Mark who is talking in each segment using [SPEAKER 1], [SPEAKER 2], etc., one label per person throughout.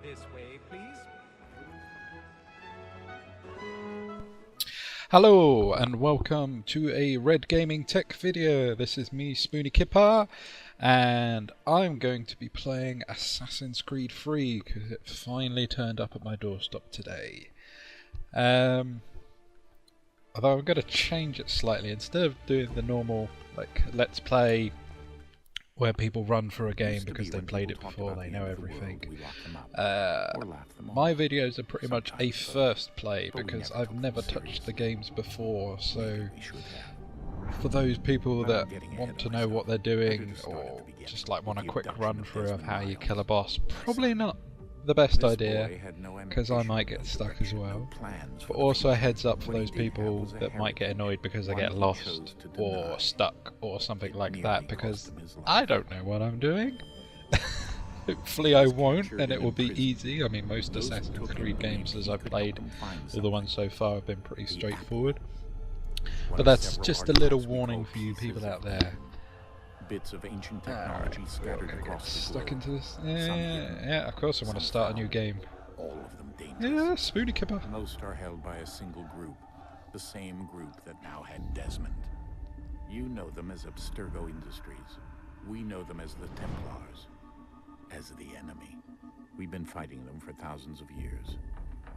[SPEAKER 1] This way, please.
[SPEAKER 2] Hello and welcome to a Redgamingtech video. This is me, SpoonyKipper, and I'm going to be playing Assassin's Creed 3 because it finally turned up at my doorstep today. Although I'm going to change it slightly. Instead of doing the normal let's play where people run for a game because they played it before, they know everything. My videos are pretty much a first play because I've never touched the games before, so for those people that want to know what they're doing or just want a quick run through of how you kill a boss, probably not the best idea because I might get stuck as well. But also a heads up for those people that might get annoyed because they get lost or stuck or something like that, because I don't know what I'm doing. Hopefully I won't, and it will be easy. I mean, most Assassin's Creed games as I've played, all the ones so far, have been pretty straightforward. But that's just a little warning for you people out there.
[SPEAKER 3] Bits of ancient technology scattered across the
[SPEAKER 2] stuck
[SPEAKER 3] globe.
[SPEAKER 2] into this. Yeah, of course I want to start a new game.
[SPEAKER 3] All of them dangerous.
[SPEAKER 2] Yeah, SpoonyKipper.
[SPEAKER 3] Most are held by a single group, the same group that now had Desmond. You know them as Abstergo Industries. We know them as the Templars, as the enemy. We've been fighting them for thousands of years,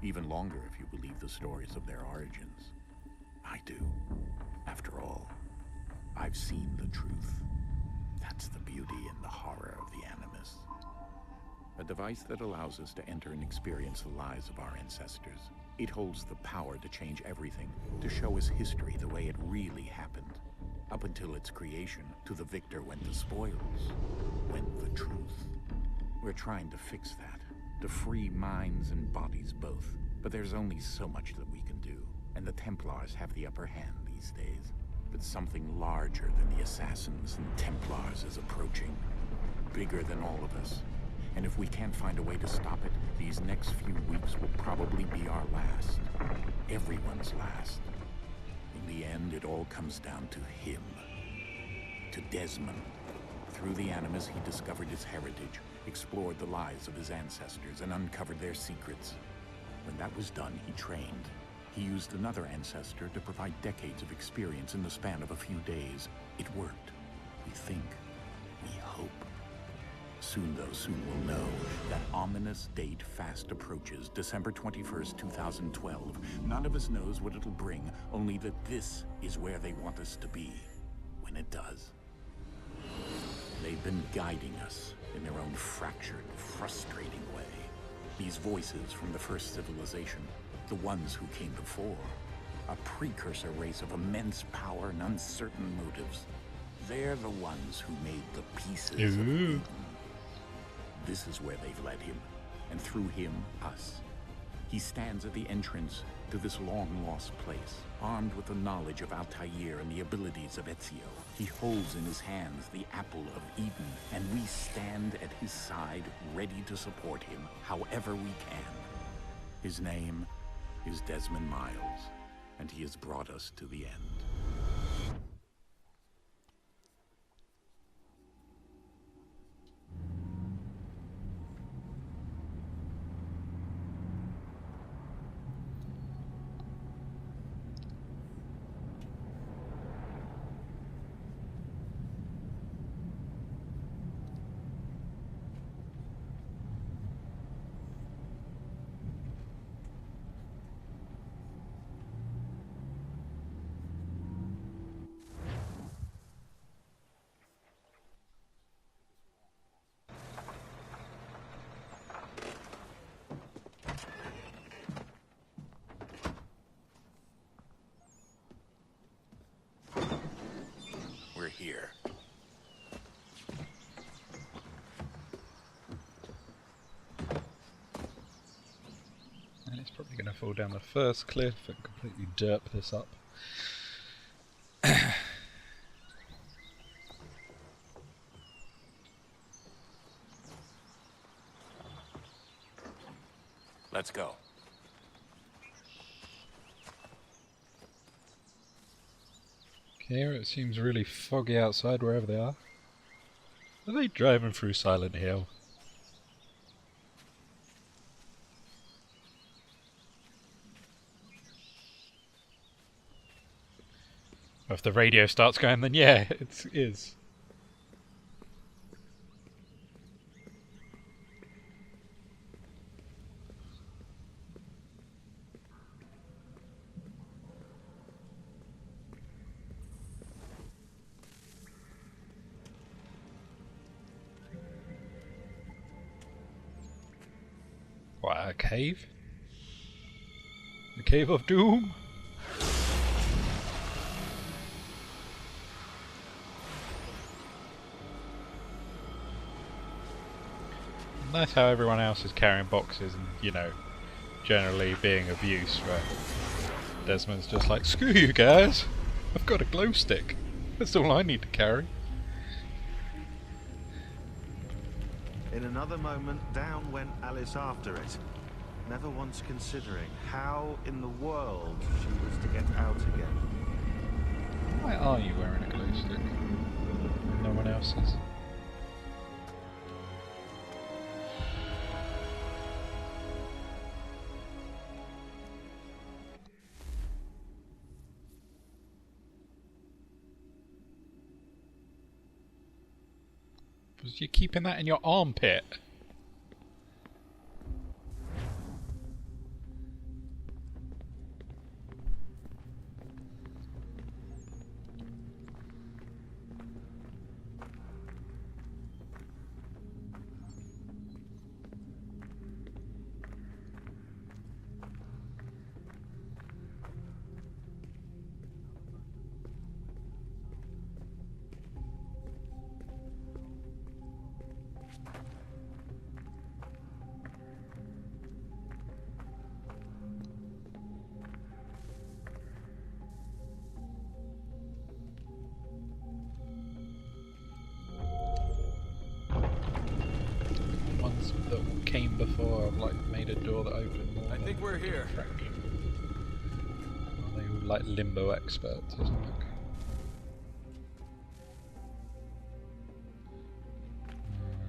[SPEAKER 3] even longer if you believe the stories of their origins. I do. After all, I've seen the truth. That's the beauty and the horror of the Animus. A device that allows us to enter and experience the lives of our ancestors. It holds the power to change everything, to show us history the way it really happened. Up until its creation, to the victor went the spoils, went the truth. We're trying to fix that, to free minds and bodies both. But there's only so much that we can do, and the Templars have the upper hand these days. But something larger than the Assassins and Templars is approaching. Bigger than all of us. And if we can't find a way to stop it, these next few weeks will probably be our last. Everyone's last. In the end, it all comes down to him. To Desmond. Through the Animus, he discovered his heritage, explored the lives of his ancestors, and uncovered their secrets. When that was done, he trained. He used another ancestor to provide decades of experience in the span of a few days. It worked. We think. We hope. Soon we'll know that ominous date fast approaches, December 21st, 2012. None of us knows what it'll bring, only that this is where they want us to be when it does. They've been guiding us in their own fractured, frustrating way. These voices from the first civilization, the ones who came before, a precursor race of immense power and uncertain motives. They're the ones who made the pieces of Eden. This is where they've led him, and through him, us. He stands at the entrance to this long-lost place, armed with the knowledge of Altair and the abilities of Ezio. He holds in his hands the apple of Eden, and we stand at his side, ready to support him however we can. His name is Desmond Miles, and he has brought us to the end. We're here.
[SPEAKER 2] And it's probably going to fall down the first cliff and completely derp this up.
[SPEAKER 3] Let's go.
[SPEAKER 2] Here it seems really foggy outside wherever they are. Are they driving through Silent Hill? If the radio starts going, then yeah, it is. What, a cave? The Cave of Doom? Nice how everyone else is carrying boxes and, you know, generally being of use, right? Desmond's just like, screw you guys! I've got a glow stick. That's all I need to carry.
[SPEAKER 1] In another moment, down went Alice after it, never once considering how in the world she was to get out again.
[SPEAKER 2] Why are you wearing a glow stick? No one else is. Was you keeping that in your armpit? That came before I've like made a door that opened more.
[SPEAKER 4] I think we're here.
[SPEAKER 2] Are they all like limbo experts or something?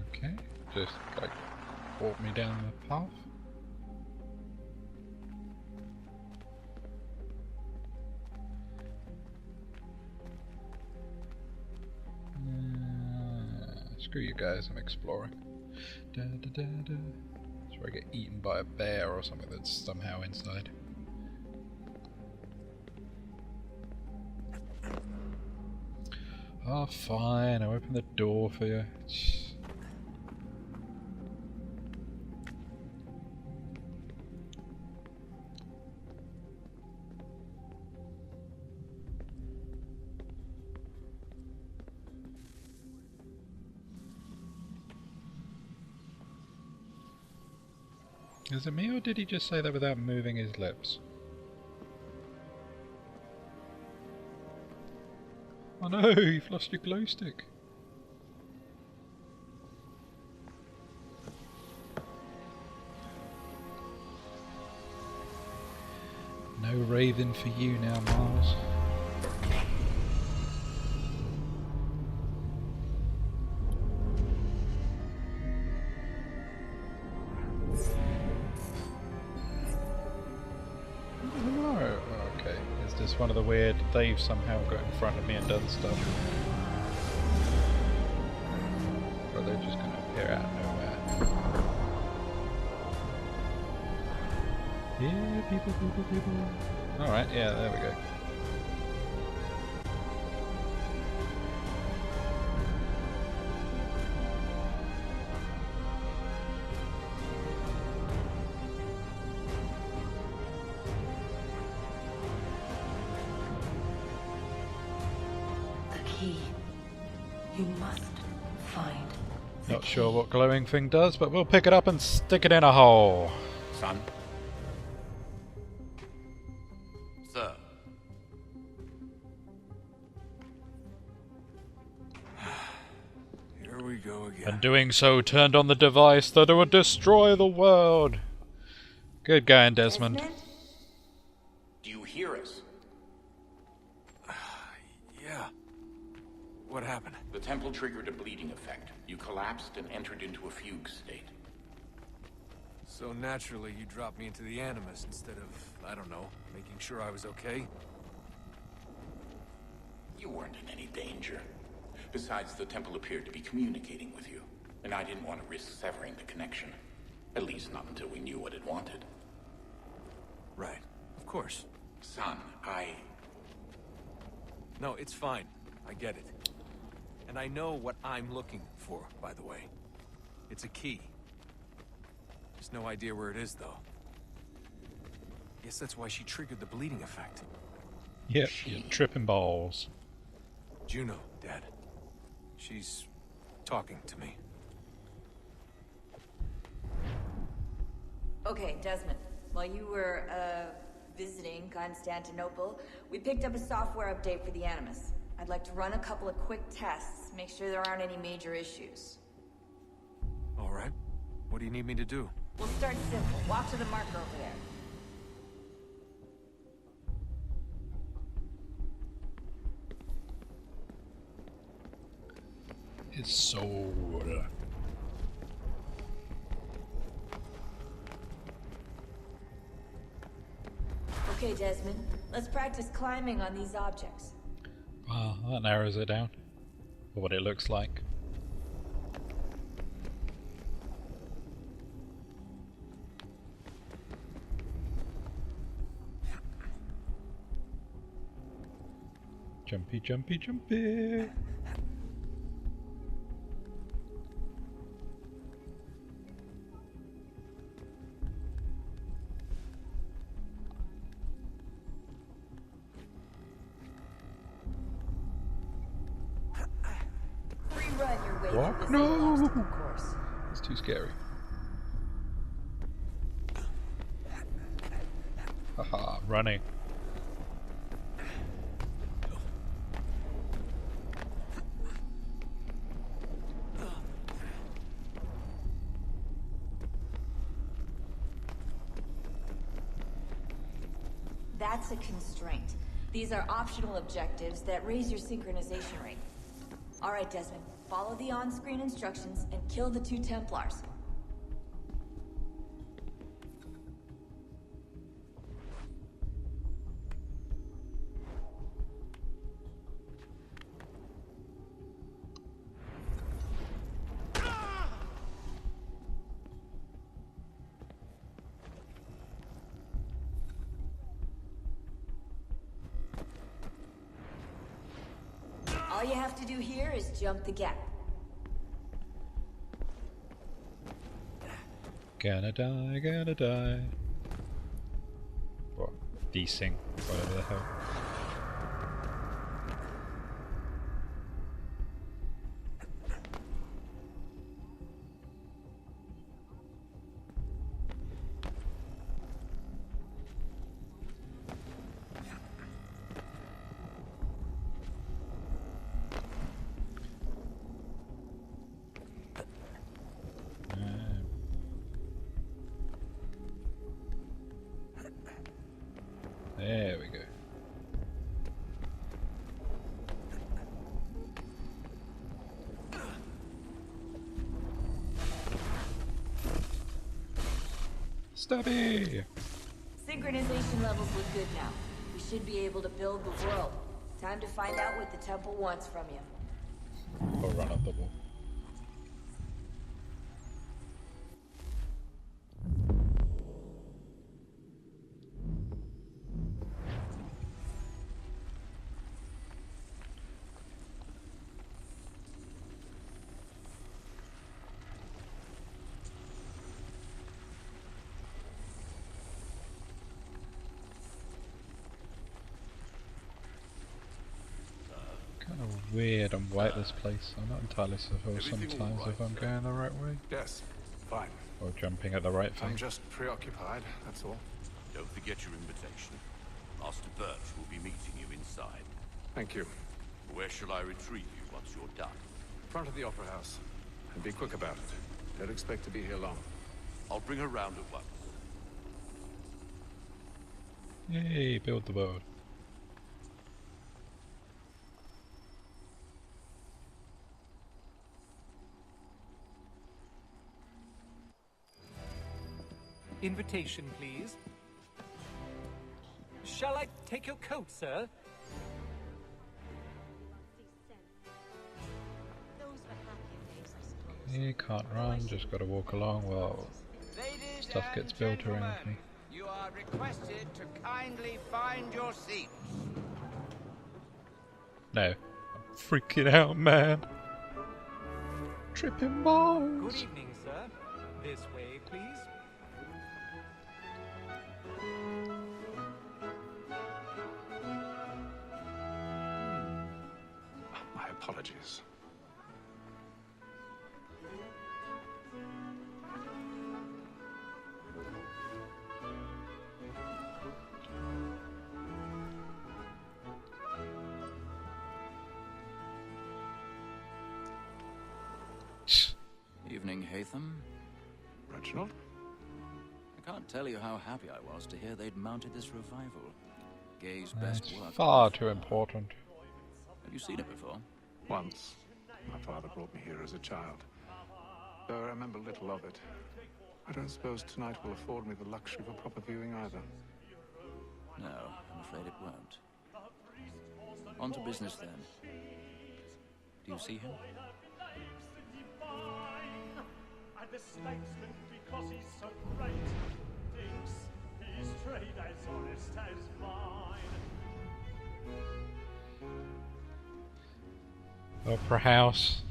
[SPEAKER 2] Okay, just like walk me down the path. Screw you guys, I'm exploring. Da, da, da, da. That's where I get eaten by a bear or something that's somehow inside. Oh, fine, I'll open the door for you. Is it me, or did he just say that without moving his lips? Oh no, you've lost your glow stick. No raving for you now, Miles. One of the weird, they've somehow got in front of me and done stuff. Or are they just going to appear out of nowhere? Yeah, people. Alright, yeah, there we go.
[SPEAKER 5] You must find.
[SPEAKER 2] Not sure what glowing thing does, but we'll pick it up and stick it in a hole.
[SPEAKER 3] Son? Sir?
[SPEAKER 4] Here we go again.
[SPEAKER 2] And doing so turned on the device that would destroy the world. Good going, Desmond.
[SPEAKER 3] Do you hear us?
[SPEAKER 4] Yeah. What happened?
[SPEAKER 3] The temple triggered a bleeding effect. You collapsed and entered into a fugue state.
[SPEAKER 4] So naturally you dropped me into the Animus instead of, I don't know, making sure I was okay?
[SPEAKER 3] You weren't in any danger. Besides, the temple appeared to be communicating with you, and I didn't want to risk severing the connection. At least not until we knew what it wanted.
[SPEAKER 4] Right. Of course.
[SPEAKER 3] Son,
[SPEAKER 4] No, it's fine. I get it. And I know what I'm looking for, by the way. It's a key. Just no idea where it is, though. Guess that's why she triggered the bleeding effect.
[SPEAKER 2] Yep, you're tripping balls.
[SPEAKER 4] Juno, Dad. She's talking to me.
[SPEAKER 6] Okay, Desmond. While you were, visiting Constantinople, we picked up a software update for the Animus. I'd like to run a couple of quick tests, make sure there aren't any major issues.
[SPEAKER 4] All right. What do you need me to do?
[SPEAKER 6] We'll start simple. Walk to the marker over there.
[SPEAKER 2] It's soda.
[SPEAKER 6] Okay, Desmond. Let's practice climbing on these objects.
[SPEAKER 2] Wow, that narrows it down. For what it looks like. Jumpy, jumpy, jumpy!
[SPEAKER 6] Rerun your way
[SPEAKER 2] What?
[SPEAKER 6] through this
[SPEAKER 2] No!
[SPEAKER 6] little obstacle course.
[SPEAKER 2] It's too scary. Haha, running.
[SPEAKER 6] That's a constraint. These are optional objectives that raise your synchronization rate. Alright, Desmond. Follow the on-screen instructions and kill the 2 Templars. All you have to do here is jump the gap.
[SPEAKER 2] Gonna die, gonna die. What? Desync, whatever the hell. There we go. Stubby!
[SPEAKER 6] Synchronization levels look good now. We should be able to build the world. Time to find out what the temple wants from you.
[SPEAKER 2] Or run up the wall. Kind of weird and white this place. I'm not entirely sure sometimes if I'm going the right way.
[SPEAKER 7] Yes, fine.
[SPEAKER 2] Or jumping at the right
[SPEAKER 7] I'm
[SPEAKER 2] thing.
[SPEAKER 7] just preoccupied, that's all.
[SPEAKER 8] Don't forget your invitation. Master Birch will be meeting you inside.
[SPEAKER 7] Thank you.
[SPEAKER 8] Where shall I retrieve you once you're done?
[SPEAKER 7] Front of the Opera House. And be quick about it. Don't expect to be here long.
[SPEAKER 8] I'll bring her round at once.
[SPEAKER 2] Yay, build the world.
[SPEAKER 9] Invitation, please. Shall I take your coat, sir?
[SPEAKER 2] You can't run, just gotta walk along while stuff gets built around me.
[SPEAKER 10] You are requested to kindly find your seats.
[SPEAKER 2] No. I'm freaking out, man. Tripping balls.
[SPEAKER 9] Good evening, sir. This way, please.
[SPEAKER 7] My apologies.
[SPEAKER 11] Evening, Hatham.
[SPEAKER 7] Reginald?
[SPEAKER 11] I can't tell you how happy I was to hear they'd mounted this revival. Gay's best
[SPEAKER 2] It's
[SPEAKER 11] work.
[SPEAKER 2] far too important.
[SPEAKER 11] Have you seen it before?
[SPEAKER 7] Once. My father brought me here as a child. Though I remember little of it. I don't suppose tonight will afford me the luxury of a proper viewing either.
[SPEAKER 11] No, I'm afraid it won't. On to business then. Do you see him?
[SPEAKER 12] And the statesman, because he's so great, thinks his trade as honest as mine.
[SPEAKER 2] Opera House.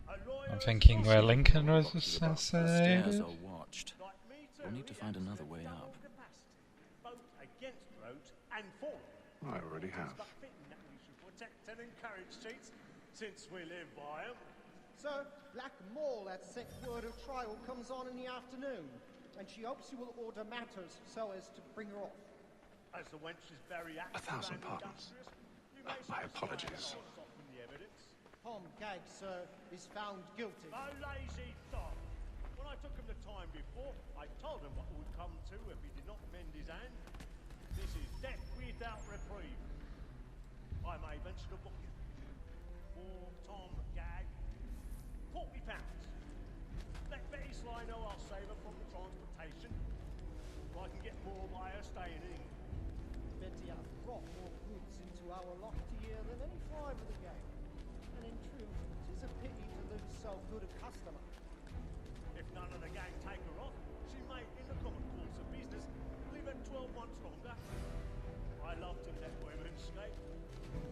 [SPEAKER 2] I'm thinking where Lincoln was
[SPEAKER 11] Stairs
[SPEAKER 2] assassinated.
[SPEAKER 11] are watched. We'll need to find another way up.
[SPEAKER 12] Both against roads and for
[SPEAKER 7] I already have.
[SPEAKER 12] but fitting that we should protect and encourage streets since we live by them.
[SPEAKER 13] Sir, Black Mall at set word of trial comes on in the afternoon, and she hopes you will order matters so as to bring her off.
[SPEAKER 12] As the wench is very active
[SPEAKER 7] 1,000
[SPEAKER 12] and
[SPEAKER 7] pardons.
[SPEAKER 12] industrious, you may
[SPEAKER 7] My
[SPEAKER 12] say
[SPEAKER 7] apologies.
[SPEAKER 12] soften the evidence.
[SPEAKER 13] Tom Gag, sir, is found guilty.
[SPEAKER 12] A lazy dog. When I took him the time before, I told him what would come to if he did not mend his hand. This is death without reprieve. I may venture to book him. For Tom Gag, £40. Let Betty Sly know I'll save her from the transportation. I can get more by her staying in.
[SPEAKER 13] Betty hath brought more goods into our lofty year than any five of the gang. And in truth, 'tis a pity to lose so good a customer.
[SPEAKER 12] If none of the gang take her off, she may, in the common course of business, live at 12 months longer. I love to let women skate.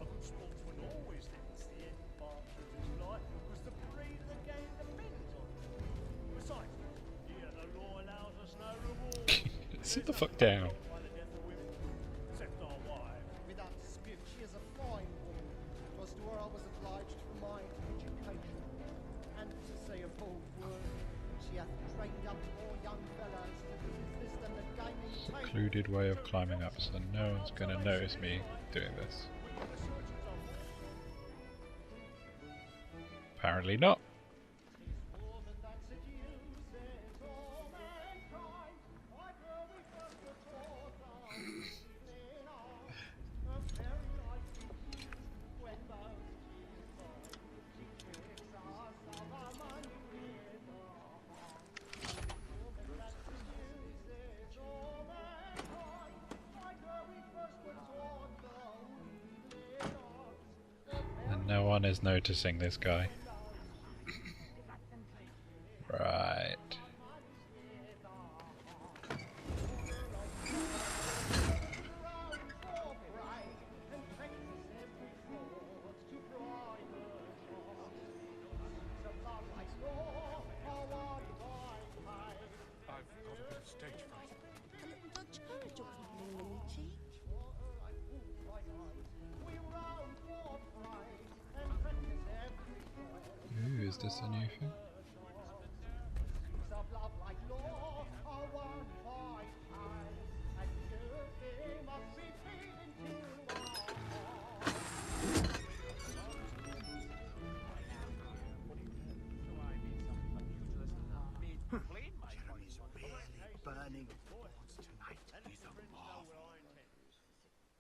[SPEAKER 12] A good sportsman always thinks the end part of his life because the breed of the game depends on it. Besides, here the law allows us no reward.
[SPEAKER 2] Sit the fuck down.
[SPEAKER 12] By the death of women, except our wives.
[SPEAKER 13] Without dispute, she is a fine woman. 'Twas to her I was obliged for my education. And to say a bold word, she hath trained up more young fellas to the business than the gaming table.
[SPEAKER 2] Secluded way of climbing up, so no one's gonna notice me doing this. Apparently not. And no one is noticing this guy. Right. Ooh, is this a new thing?
[SPEAKER 12] Burning thoughts tonight is a marvel.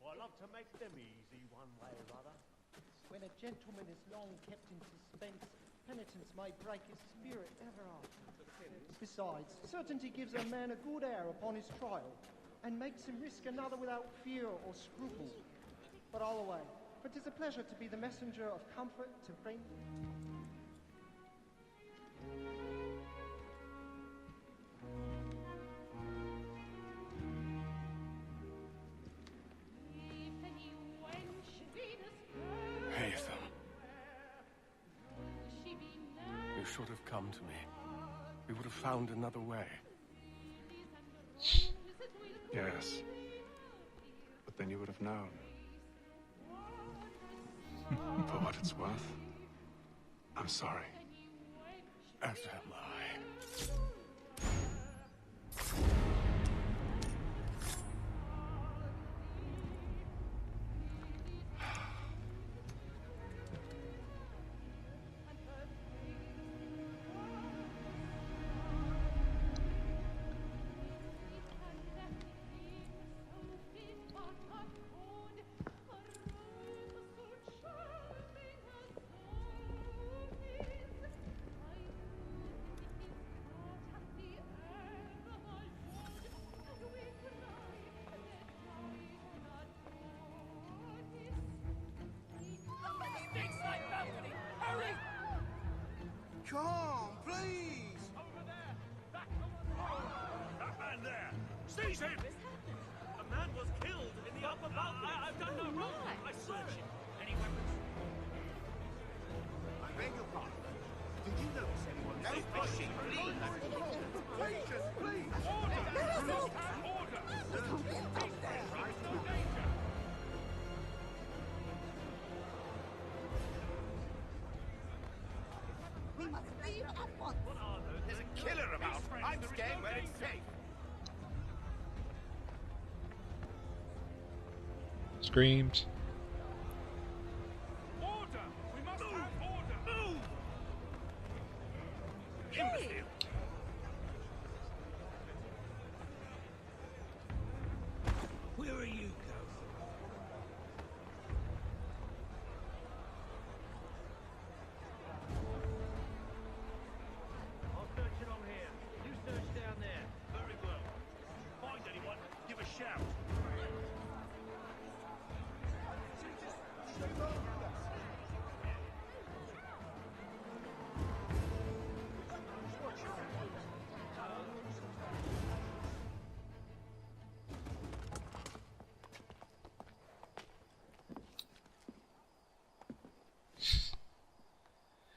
[SPEAKER 12] I love to make them easy one way or other.
[SPEAKER 13] When a gentleman is long kept in suspense, penitence may break his spirit ever after. Besides, certainty gives a man a good air upon his trial, and makes him risk another without fear or scruple. But all away, for 'tis a pleasure to be the messenger of comfort to bring.
[SPEAKER 14] should have come to me. We would have found another way.
[SPEAKER 7] Yes. But then you would have known. For what it's worth, I'm sorry.
[SPEAKER 14] As am I.
[SPEAKER 15] Come on, please!
[SPEAKER 12] Over there! That man there! Seize him! A man was killed in the upper balcony. I've done no wrong. I swear it. Any weapons?
[SPEAKER 15] I beg your pardon. Did you notice anyone pushing me? Patience, please!
[SPEAKER 12] Order!
[SPEAKER 15] We must leave at once. There's a killer about. I'm staying where it's safe.
[SPEAKER 2] Screams.
[SPEAKER 12] Order! We must have order! Move! Imbecile! Where are you going? I'll search along here. You search down there. Very well. Find anyone, give a shout.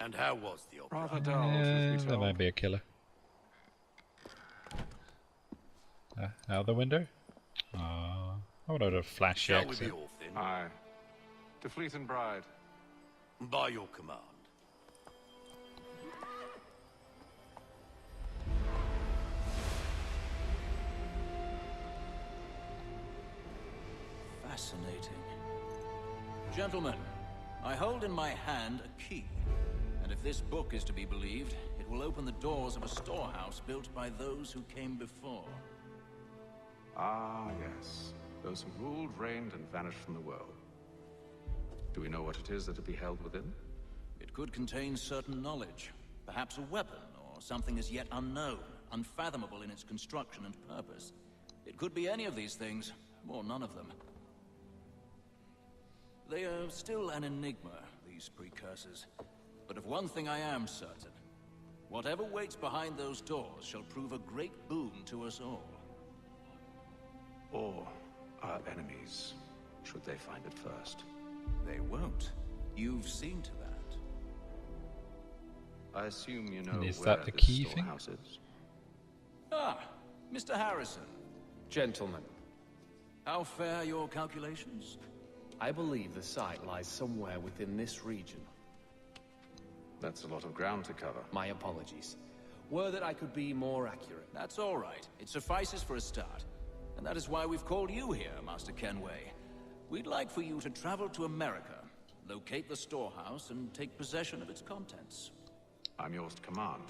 [SPEAKER 8] And how was the opera?
[SPEAKER 7] Rather dull, truth be
[SPEAKER 2] There
[SPEAKER 7] told.
[SPEAKER 2] might be a killer. Out the window? I would have flashed
[SPEAKER 8] Shall we
[SPEAKER 2] exit.
[SPEAKER 8] be off then?
[SPEAKER 7] Aye. To Fleet and Bride.
[SPEAKER 8] By your command.
[SPEAKER 11] Fascinating. Gentlemen, I hold in my hand a key. And if this book is to be believed, it will open the doors of a storehouse built by those who came before.
[SPEAKER 7] Ah, yes. Those who ruled, reigned, and vanished from the world. Do we know what it is that will be held within?
[SPEAKER 11] It could contain certain knowledge. Perhaps a weapon, or something as yet unknown, unfathomable in its construction and purpose. It could be any of these things, or none of them. They are still an enigma, these precursors. But of one thing I am certain. Whatever waits behind those doors shall prove a great boon to us all.
[SPEAKER 7] Or our enemies, should they find it first.
[SPEAKER 11] They won't. You've seen to that.
[SPEAKER 7] I assume you know
[SPEAKER 2] And is
[SPEAKER 7] where
[SPEAKER 2] that the
[SPEAKER 7] this
[SPEAKER 2] key thing?
[SPEAKER 7] storehouse is?
[SPEAKER 11] Ah, Mr. Harrison.
[SPEAKER 16] Gentlemen,
[SPEAKER 11] How fare your calculations?
[SPEAKER 16] I believe the site lies somewhere within this region.
[SPEAKER 7] That's a lot of ground to cover.
[SPEAKER 16] My apologies. Were that I could be more accurate.
[SPEAKER 11] That's all right. It suffices for a start. And that is why we've called you here, Master Kenway. We'd like for you to travel to America, locate the storehouse, and take possession of its contents.
[SPEAKER 7] I'm yours to command.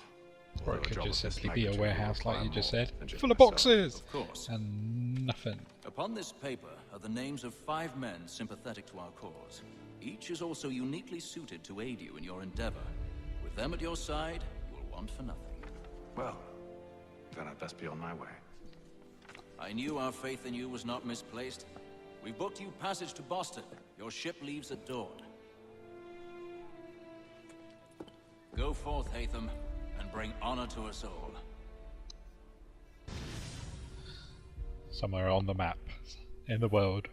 [SPEAKER 2] Or
[SPEAKER 7] Although
[SPEAKER 2] it
[SPEAKER 7] a
[SPEAKER 2] could
[SPEAKER 7] job
[SPEAKER 2] just
[SPEAKER 7] of this
[SPEAKER 2] simply be a
[SPEAKER 7] magnitude will
[SPEAKER 2] warehouse like
[SPEAKER 7] require
[SPEAKER 2] you just
[SPEAKER 7] more
[SPEAKER 2] said.
[SPEAKER 7] than just
[SPEAKER 2] Full of
[SPEAKER 7] myself.
[SPEAKER 2] boxes!
[SPEAKER 11] Of course.
[SPEAKER 2] And nothing.
[SPEAKER 11] Upon this paper are the names of 5 men sympathetic to our cause. Each is also uniquely suited to aid you in your endeavor. With them at your side, you will want for nothing.
[SPEAKER 7] Well, then I'd best be on my way.
[SPEAKER 11] I knew our faith in you was not misplaced. We booked you passage to Boston. Your ship leaves at dawn. Go forth, Hatham, and bring honor to us all.
[SPEAKER 2] Somewhere on the map in the world.